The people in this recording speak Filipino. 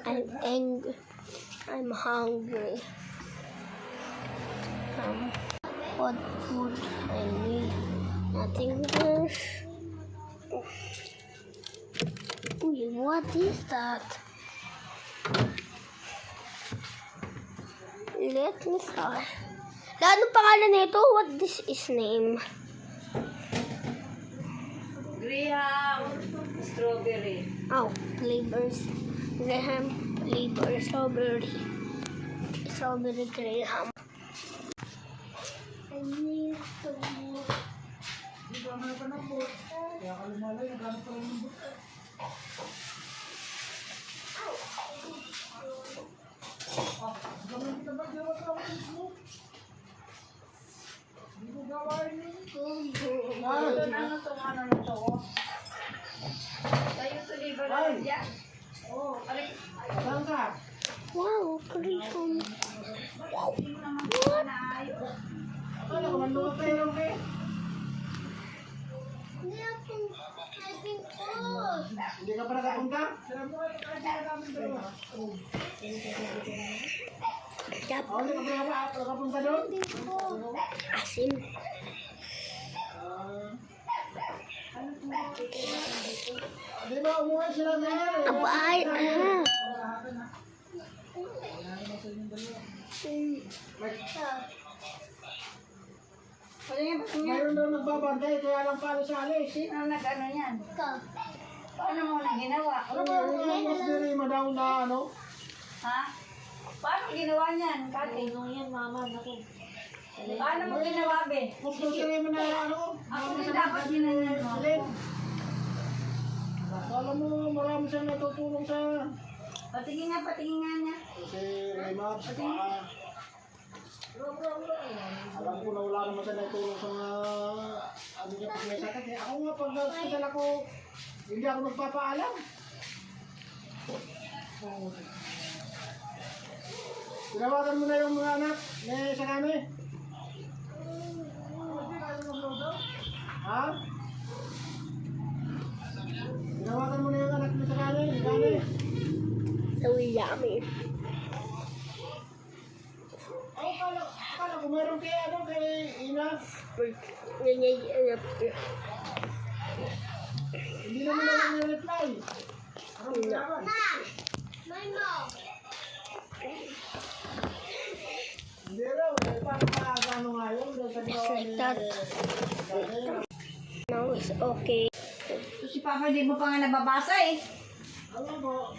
I'm angry. I'm hungry. What food I need? Nothing else. Uy, what is that? Let me start. Ano pangalan nito? What this is name? Graham strawberry. Oh, flavors. Graham flavor strawberry. Strawberry Graham. I need to wow, Graham. Wow. What? Hindi ka pa nakapunta? Yap. Hindi ka pa nakapunta doon? Asin. Di ba umuwi sila ngayon? Abay. Mayroon daw nagbabantay, kaya lang pala sa alis. Sino nag-ano yan? Paano mo na ginawa? Ano ba yung mas diri madaw na ano? Ha? Paano ginawa niyan? Kati? yan, mama. Naku. Paano mo ginawa, be? Mas diri mo na ano? Ako na dapat ginanyan mo. Alin? Alam mo, marami siyang natutulong sa... Patingin nga niya. Si Raymar, si Paa. Alam ko na wala naman siya natulong sa mga... Ano niya pag may sakit. Ako nga, pag na-hospital ako, hindi ako magpapaalam. Tinawagan mo na yung mga anak na sa kami. Ha? Tinawagan mo na yung anak mo sa kami. So yummy. Akala ko meron kay ano, kay Ina. Hindi naman na nag-reply. Ano mo naman? Hindi raw, parang paano nga yun. Just like that. Now it's okay. So si Papa, di mo pa nga nababasa eh. Alam mo,